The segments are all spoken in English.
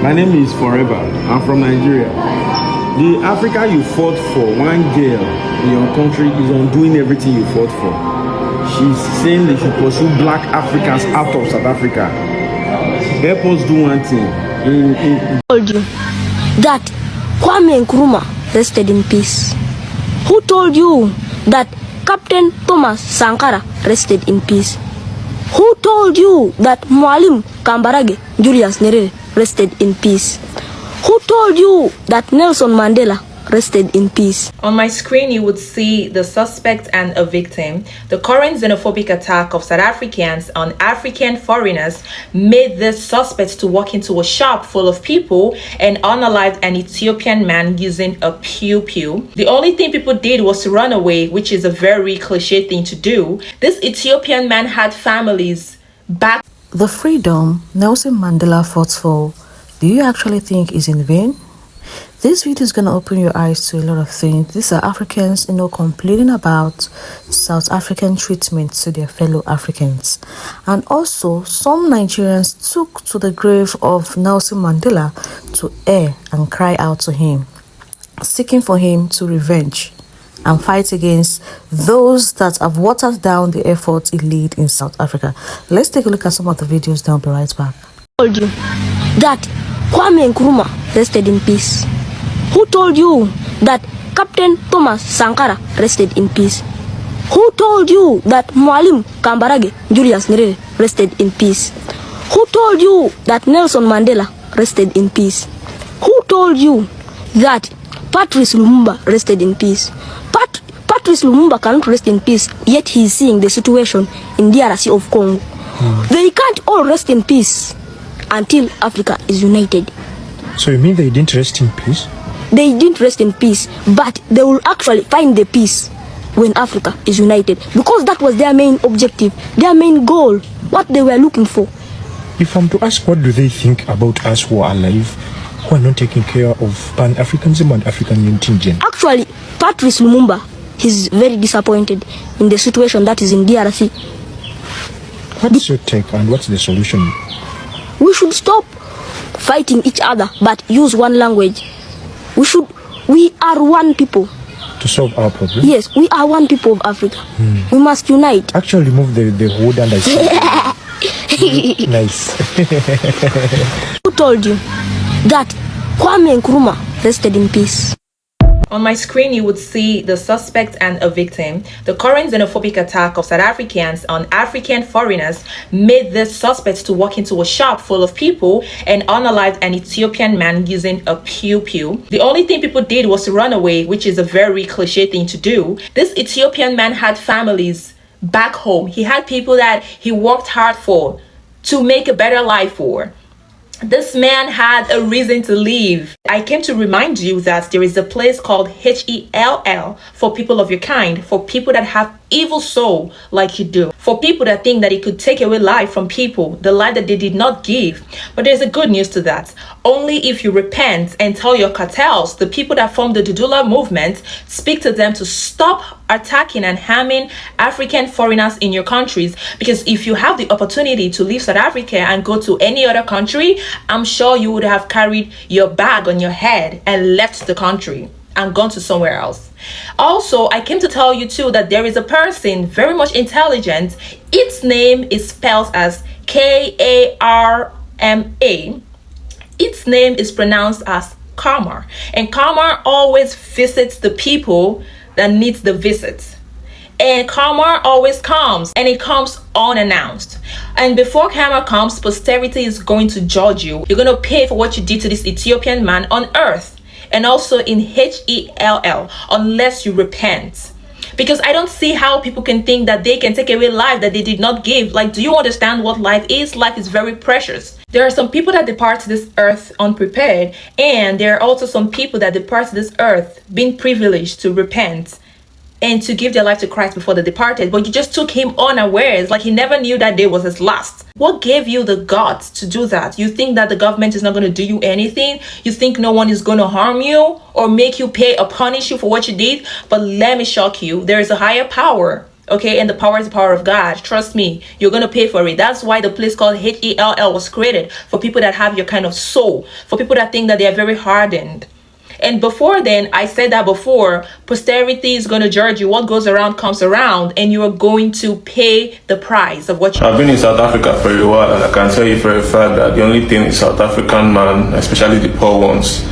My name is Forever. I'm from Nigeria. The Africa you fought for, one girl in your country is undoing everything you fought for. She's saying they should pursue black Africans out of South Africa. Help us do one thing. Told you that Kwame Nkrumah rested in peace? Who told you that Captain Thomas Sankara rested in peace? Who told you that Mwalimu Kambarage Julius Nyerere rested in peace? Who told you that Nelson Mandela rested in peace? On my screen, you would see the suspect and a victim. The current xenophobic attack of South Africans on African foreigners made this suspect to walk into a shop full of people and unalive an Ethiopian man using a pew-pew. The only thing people did was to run away, which is a very cliche thing to do. This Ethiopian man had families back. The freedom Nelson Mandela fought for, do you actually think is in vain? This video is going to open your eyes to a lot of things. These are Africans, complaining about South African treatment to their fellow Africans. And also, some Nigerians took to the grave of Nelson Mandela to air and cry out to him, seeking for him to revenge and fight against those that have watered down the efforts he led in South Africa. Let's take a look at some of the videos. I'll be right back. Told you that Kwame Nkrumah rested in peace? Who told you that Captain Thomas Sankara rested in peace? Who told you that Mwalimu Kambarage Julius Nyerere rested in peace? Who told you that Nelson Mandela rested in peace? Who told you that Patrice Lumumba rested in peace? Patrice Lumumba cannot rest in peace, yet he is seeing the situation in DRC of Congo. They can't all rest in peace until Africa is united. So you mean they didn't rest in peace? They didn't rest in peace, but they will actually find the peace when Africa is united, because that was their main objective, their main goal, what they were looking for. If I'm to ask, what do they think about us who are alive, who are not taking care of Pan-Africanism and African unity? Actually, Patrice Lumumba is very disappointed in the situation that is in DRC. What's your take and what's the solution? We should stop fighting each other, but use one language. We are one people. To solve our problem? Yes, we are one people of Africa. We must unite. Actually remove the hood and I see. Nice. Who told you that Kwame Nkrumah rested in peace? On my screen, you would see the suspect and a victim. The current xenophobic attack of South Africans on African foreigners made this suspect to walk into a shop full of people and unalive an Ethiopian man using a pew-pew. The only thing people did was to run away, which is a very cliche thing to do. This Ethiopian man had families back home. He had people that he worked hard for to make a better life for. This man had a reason to leave. I came to remind you that there is a place called HELL for people of your kind, for people that have evil soul like you do, for people that think that it could take away life from people, the life that they did not give. But there's a good news to that. Only if you repent and tell your cartels, the people that form the Dudula movement, speak to them to stop attacking and harming African foreigners in your countries. Because if you have the opportunity to leave South Africa and go to any other country, I'm sure you would have carried your bag on your head and left the country and gone to somewhere else. Also, I came to tell you too that there is a person very much intelligent. Its name is spelled as Karma. Its name is pronounced as Karma, and Karma always visits the people that needs the visit. And karma always comes, and it comes unannounced. And before karma comes, posterity is going to judge you. You're going to pay for what you did to this Ethiopian man on earth, and also in HELL, unless you repent. Because I don't see how people can think that they can take away life that they did not give. Like, do you understand what life is? Life is very precious. There are some people that depart this earth unprepared, and there are also some people that depart this earth being privileged to repent and to give their life to Christ before they departed. But you just took him unawares, like he never knew that day was his last. What gave you the guts to do that? You think that the government is not going to do you anything? You think no one is going to harm you or make you pay or punish you for what you did? But let me shock you, there is a higher power okay? And the power is the power of God. Trust me, you're gonna pay for it. That's why the place called Hell was created, for people that have your kind of soul, for people that think that they are very hardened. And before then, I said that before, posterity is going to judge you. What goes around comes around, and you are going to pay the price of what you... I've been in South Africa for a while, and I can tell you for a fact that the only thing a South African man, especially the poor ones,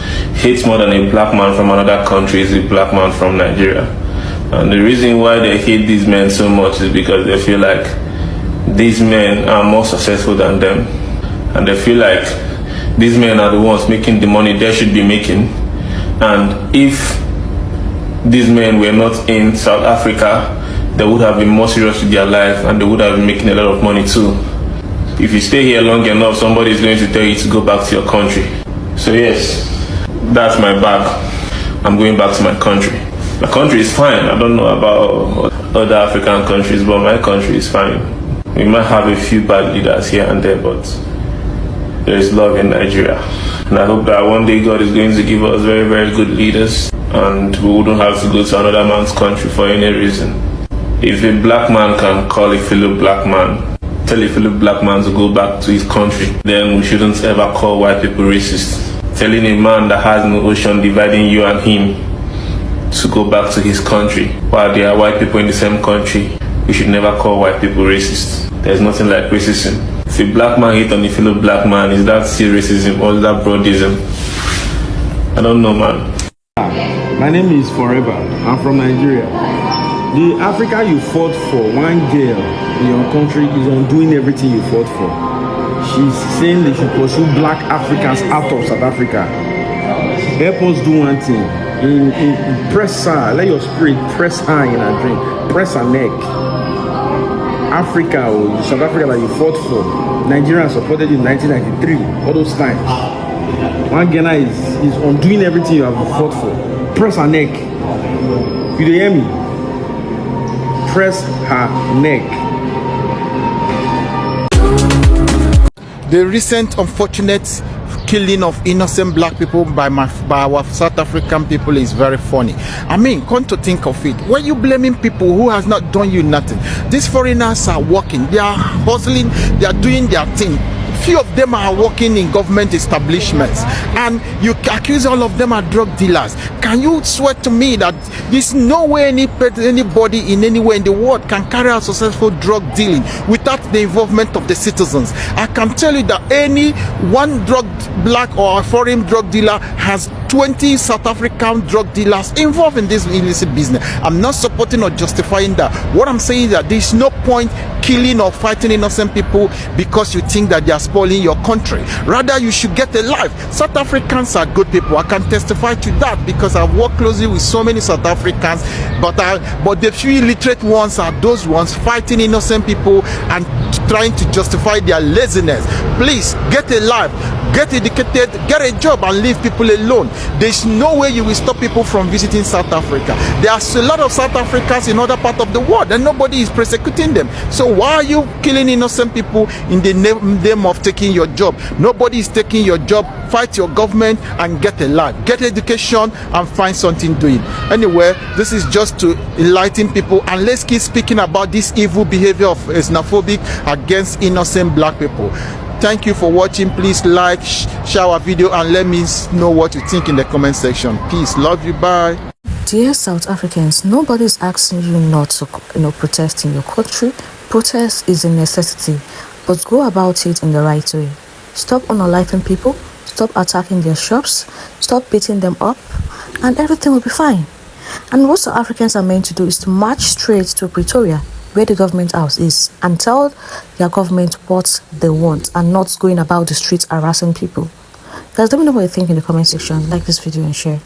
hates more than a black man from another country is a black man from Nigeria. And the reason why they hate these men so much is because they feel like these men are more successful than them. And they feel like these men are the ones making the money they should be making. And if these men were not in South Africa, they would have been more serious with their life, and they would have been making a lot of money too. If you stay here long enough, somebody is going to tell you to go back to your country. So yes, that's my bag. I'm going back to my country. My country is fine. I don't know about other African countries, but my country is fine. We might have a few bad leaders here and there, but there is love in Nigeria. And I hope that one day God is going to give us very, very good leaders, and we wouldn't have to go to another man's country for any reason. If a black man can call a fellow black man, tell a fellow black man to go back to his country, then we shouldn't ever call white people racist. Telling a man that has no ocean dividing you and him to go back to his country while there are white people in the same country, we should never call white people racist. There's nothing like racism. If a black man hate on a fellow black man, is that still racism or is that broadism? I don't know, man. My name is Forever. I'm from Nigeria. The Africa you fought for, one girl in your country is undoing everything you fought for. She's saying they should pursue black Africans out of South Africa. Help us do one thing. Press her, let your spirit press her in her dream. Press her neck. Africa or South Africa that you fought for, Nigeria supported you in 1993, all those times. One Ghana is undoing everything you have fought for. Press her neck. You do hear me? Press her neck. The recent unfortunate killing of innocent black people by our South African people is very funny. I mean, come to think of it, why are you blaming people who has not done you nothing? These foreigners are working, they are hustling, they are doing their thing. Few of them are working in government establishments, and you accuse all of them are drug dealers. Can you swear to me that there's no way anybody in any way in the world can carry out successful drug dealing without the involvement of the citizens? I can tell you that any one black or foreign drug dealer has 20 South African drug dealers involved in this illicit business. I'm not supporting or justifying that. What I'm saying is that there's no point killing or fighting innocent people because you think that they are spoiling your country. Rather, you should get a life. South Africans are good people. I can testify to that because I've worked closely with so many South Africans, but the few illiterate ones are those ones fighting innocent people and trying to justify their laziness. Please get a life, get educated, get a job, and leave people alone. There's no way you will stop people from visiting South Africa. There's a lot of South Africans in other parts of the world and nobody is persecuting them. So why are you killing innocent people in the name of taking your job? Nobody is taking your job. Fight your government and get a life, get education, and find something doing. Anyway, this is just to enlighten people, and let's keep speaking about this evil behavior of xenophobic against innocent black people. Thank you for watching. Please like, share our video, and let me know what you think in the comment section. Peace, love you, bye. Dear South Africans, nobody is asking you not to protest in your country. Protest is a necessity, but go about it in the right way. Stop unaliving people, stop attacking their shops, stop beating them up, and everything will be fine. And what South Africans are meant to do is to march straight to Pretoria, where the government house is, and tell their government what they want, and not going about the streets harassing people. Guys, let me know what you think in the comment section. Like this video and share.